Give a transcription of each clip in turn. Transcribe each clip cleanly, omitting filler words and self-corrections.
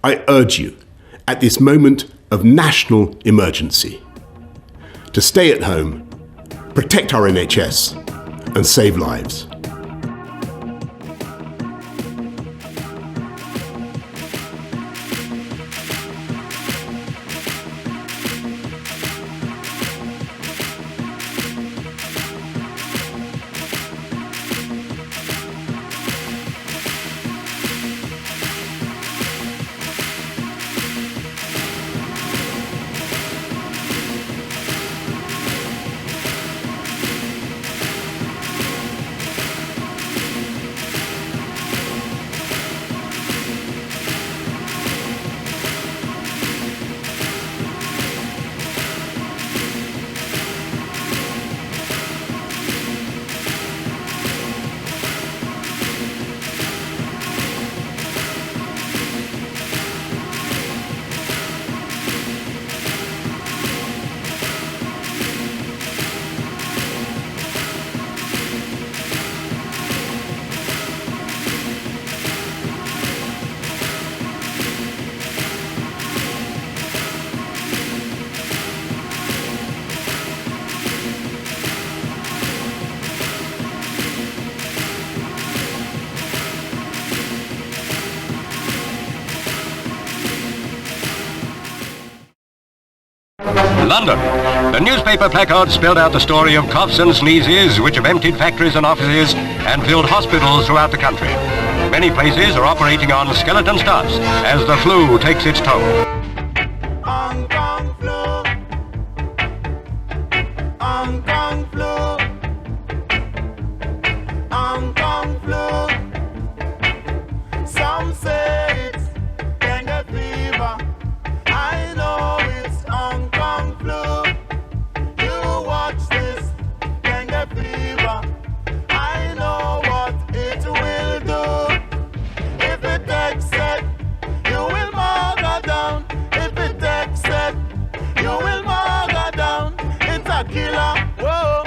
I urge you, at this moment of national emergency, to stay at home, protect our NHS, and save lives. London. The newspaper placards spelled out the story of coughs and sneezes which have emptied factories and offices and filled hospitals throughout the country. Many places are operating on skeleton staffs as the flu takes its toll. Hong Kong flu. Hong Kong flu. Hong Kong flu. Some say it's dengue fever. I know it's Hong Kong flu. You watch this dengue fever. I know what it will do. If it takes it, you will murder down. If it takes it, you will murder down. It's a killer, whoa.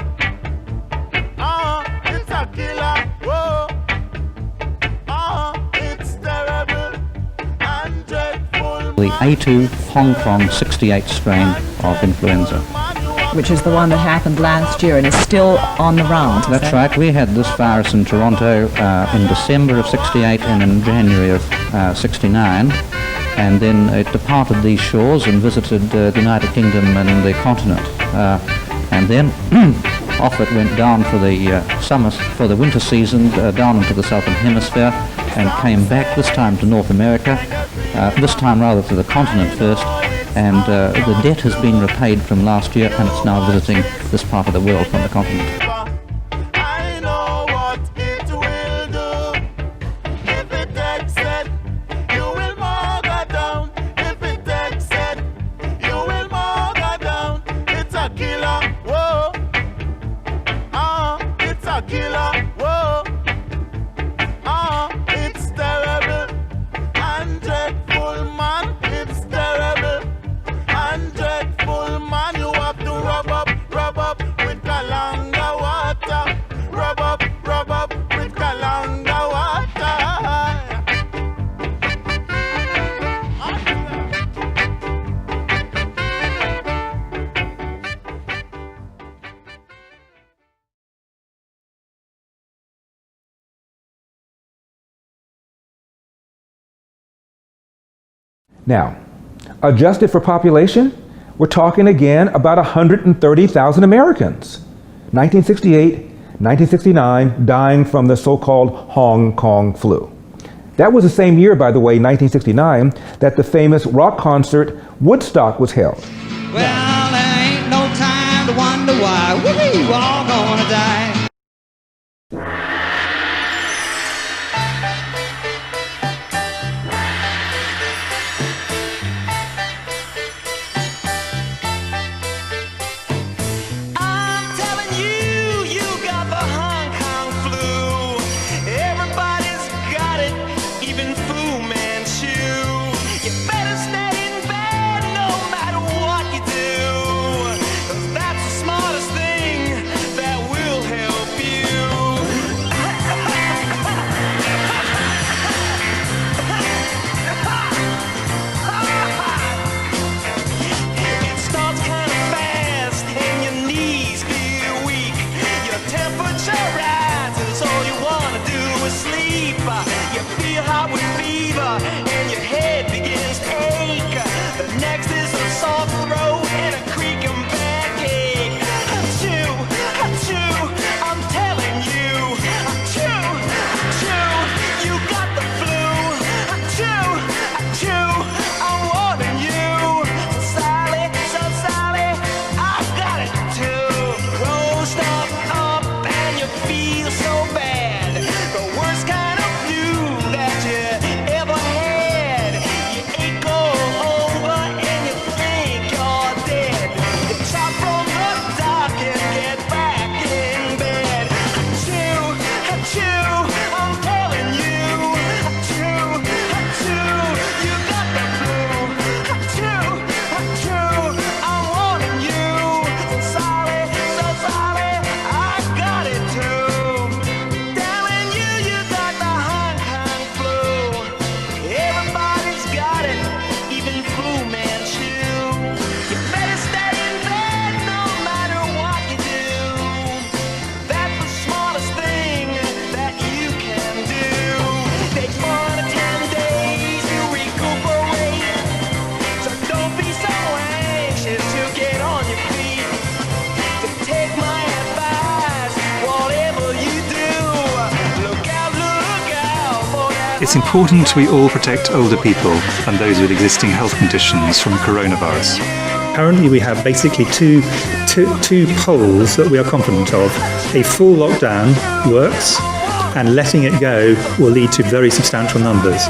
It's a killer, whoa. It's terrible and dreadful. The A2 Hong Kong 68 strain of influenza. Which is the one that happened last year and is still on the round. That's right. We had this virus in Toronto in December of 68 and in January of 69. And then it departed these shores and visited the United Kingdom and the continent. And then off it went down for the winter season, down into the southern hemisphere, and came back this time to North America, this time rather to the continent first. And the debt has been repaid from last year, and it's now visiting this part of the world from the continent. I know what it will do. If it takes it, you will murder down. If it takes it, you will murder down. It's a killer, whoa. It's a killer, whoa. It's terrible and dreadful, man. It's terrible and dreadful, man. You have to rub up with Kalanga water. Rub up with Kalanga water. Now, adjusted for population, we're talking again about 130,000 Americans. 1968, 1969, dying from the so-called Hong Kong flu. That was the same year, by the way, 1969, that the famous rock concert Woodstock was held. Well, there ain't no time to wonder why we all gonna die. I'm telling you, you got the Hong Kong flu. Everybody's got it, even Fu Manchu. You better stay in bed no matter what you do, 'cause that's the smartest thing that will help it's important we all protect older people and those with existing health conditions from coronavirus. Currently we have basically two poles that we are confident of. A full lockdown works, and letting it go will lead to very substantial numbers.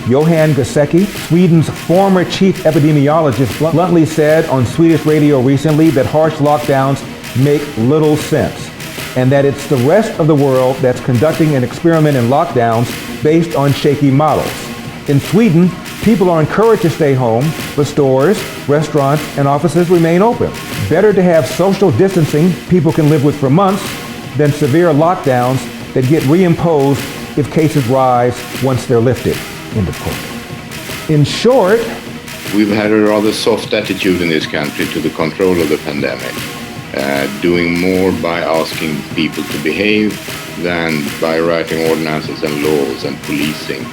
Johan Gasecki, Sweden's former chief epidemiologist, bluntly said on Swedish radio recently that harsh lockdowns make little sense, and that it's the rest of the world that's conducting an experiment in lockdowns based on shaky models. In Sweden, people are encouraged to stay home, but stores, restaurants, and offices remain open. Better to have social distancing people can live with for months than severe lockdowns that get reimposed if cases rise once they're lifted. End of quote. In short, we've had a rather soft attitude in this country to the control of the pandemic, doing more by asking people to behave than by writing ordinances and laws and policing.